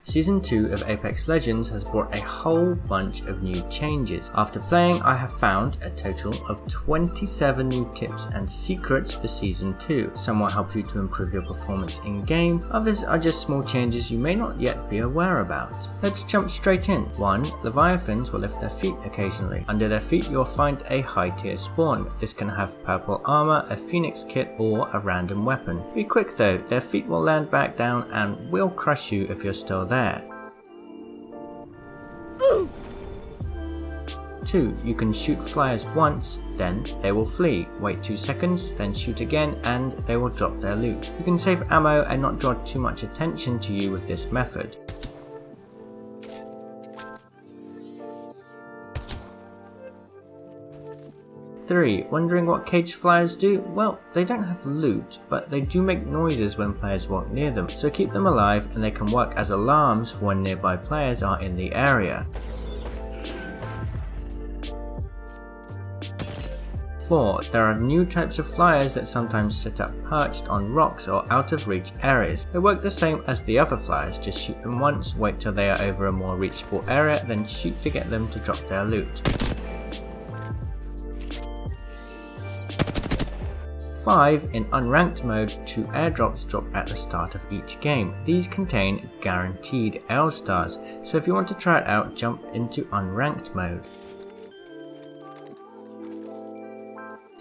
Season 2 of Apex Legends has brought a whole bunch of new changes. After playing, I have found a total of 27 new tips and secrets for Season 2. Some will help you to improve your performance in game, others are just small changes you may not yet be aware about. Let's jump straight in. 1. Leviathans will lift their feet occasionally. Under their feet you'll find a high tier spawn. This can have purple armor, a phoenix kit or a random weapon. Be quick though, their feet will land back down and will crush you if you're still there. 2. You can shoot flyers once, then they will flee. Wait 2 seconds, then shoot again and they will drop their loot. You can save ammo and not draw too much attention to you with this method. 3. Wondering what caged flyers do? Well, they don't have loot, but they do make noises when players walk near them, so keep them alive and they can work as alarms for when nearby players are in the area. 4. There are new types of flyers that sometimes sit up perched on rocks or out of reach areas. They work the same as the other flyers, just shoot them once, wait till they are over a more reachable area, then shoot to get them to drop their loot. 5. In unranked mode, 2 airdrops drop at the start of each game. These contain guaranteed L stars, so if you want to try it out, jump into unranked mode.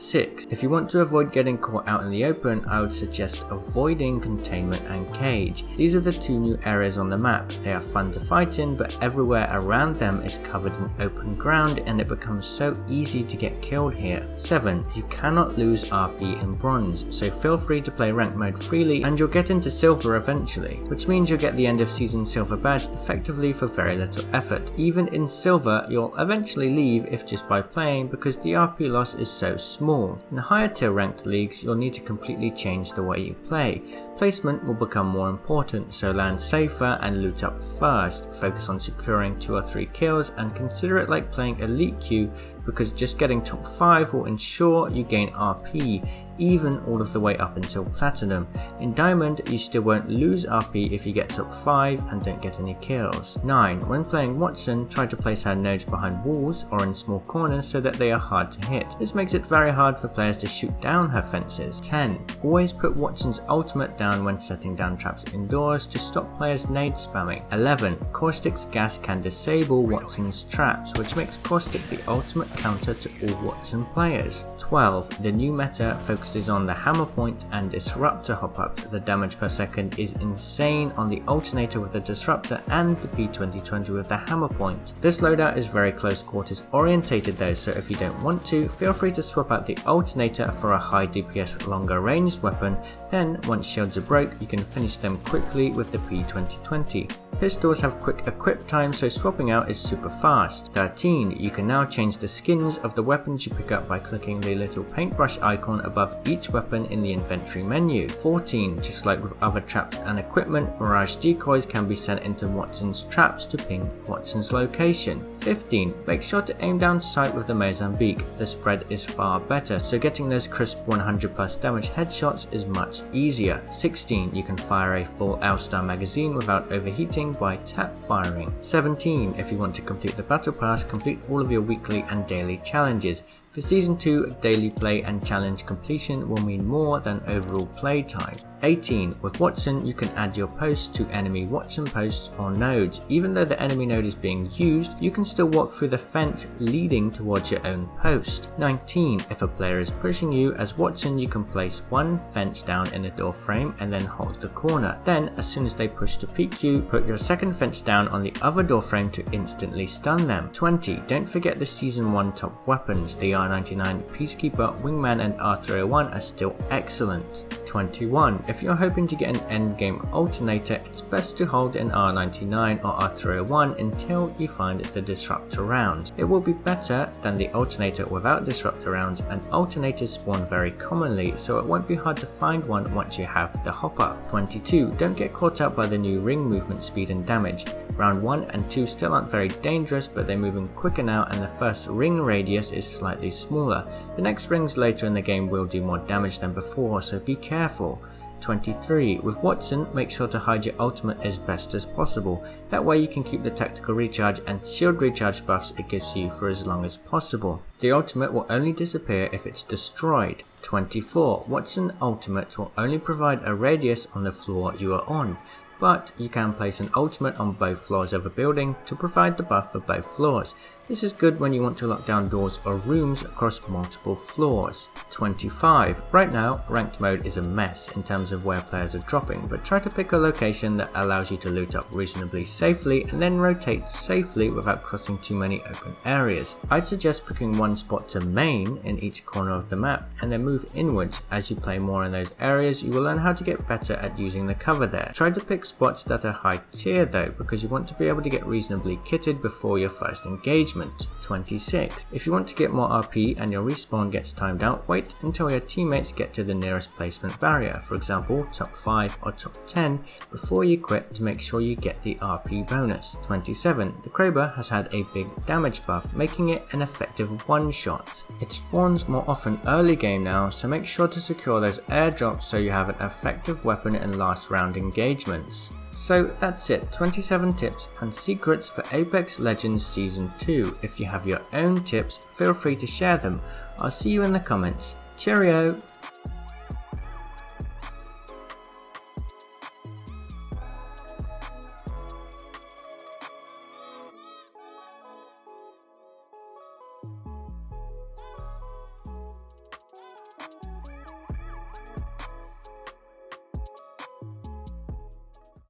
6. If you want to avoid getting caught out in the open, I would suggest avoiding containment and cage. These are the 2 new areas on the map. They are fun to fight in, but everywhere around them is covered in open ground and it becomes so easy to get killed here. 7. You cannot lose RP in bronze, so feel free to play ranked mode freely and you'll get into silver eventually, which means you'll get the end of season silver badge effectively for very little effort. Even in silver, you'll eventually leave if just by playing because the RP loss is so small. In higher tier ranked leagues, you'll need to completely change the way you play. Placement will become more important, so land safer and loot up first. Focus on securing 2 or 3 kills and consider it like playing elite queue because just getting top 5 will ensure you gain RP, even all of the way up until platinum. In diamond, you still won't lose RP if you get top 5 and don't get any kills. 9. When playing Watson, try to place her nodes behind walls or in small corners so that they are hard to hit. This makes it very hard for players to shoot down her fences. 10. Always put Watson's ultimate down when setting down traps indoors to stop players nade spamming. 11. Caustic's gas can disable Watson's traps, which makes Caustic the ultimate counter to all Watson players. 12. The new meta focuses on the hammer point and disruptor hop-ups. The damage per second is insane on the alternator with the disruptor and the P2020 with the hammer point. This loadout is very close quarters orientated though, so if you don't want to, feel free to swap out the alternator for a high DPS longer ranged weapon, then once shields are broke you can finish them quickly with the P2020. Pistols have quick equip time, so swapping out is super fast. 13. You can now change the skins of the weapons you pick up by clicking the little paintbrush icon above each weapon in the inventory menu. 14. Just like with other traps and equipment, Mirage decoys can be sent into Watson's traps to ping Watson's location. 15. Make sure to aim down sight with the Mozambique. The spread is far better, so getting those crisp 100 plus damage headshots is much easier. 16. You can fire a full L-Star magazine without overheating by tap firing. 17. If you want to complete the battle pass, complete all of your weekly and daily challenges. For season 2, daily play and challenge completion will mean more than overall play time. 18. With Watson, you can add your posts to enemy Watson posts or nodes. Even though the enemy node is being used, you can still walk through the fence leading towards your own post. 19. If a player is pushing you as Watson, you can place one fence down in a door frame and then hold the corner. Then, as soon as they push to peek you, put your second fence down on the other door frame to instantly stun them. 20. Don't forget the season 1 top weapons. The R99, Peacekeeper, Wingman and R301 are still excellent. 21. If you're hoping to get an endgame alternator, it's best to hold an R99 or R301 until you find the disruptor rounds. It will be better than the alternator without disruptor rounds, and alternators spawn very commonly, so it won't be hard to find one once you have the hopper. 22. Don't get caught out by the new ring movement speed and damage. Round 1 and 2 still aren't very dangerous, but they're moving quicker now and the first ring radius is slightly smaller. The next rings later in the game will do more damage than before, so be careful. 23. With Watson, make sure to hide your ultimate as best as possible. That way you can keep the tactical recharge and shield recharge buffs it gives you for as long as possible. The ultimate will only disappear if it's destroyed. 24. Watson ultimates will only provide a radius on the floor you are on, but you can place an ultimate on both floors of a building to provide the buff for both floors. This is good when you want to lock down doors or rooms across multiple floors. 25. Right now, ranked mode is a mess in terms of where players are dropping, but try to pick a location that allows you to loot up reasonably safely and then rotate safely without crossing too many open areas. I'd suggest picking one spot to main in each corner of the map and then move inwards. As you play more in those areas, you will learn how to get better at using the cover there. Try to pick spots that are high tier though, because you want to be able to get reasonably kitted before your first engagement. 26. If you want to get more RP and your respawn gets timed out, wait until your teammates get to the nearest placement barrier, for example top 5 or top 10, before you quit to make sure you get the RP bonus. 27. The Kraber has had a big damage buff, making it an effective one-shot. It spawns more often early game now, so make sure to secure those airdrops so you have an effective weapon in last round engagements. So that's it, 27 tips and secrets for Apex Legends Season 2. If you have your own tips, feel free to share them. I'll see you in the comments. Cheerio!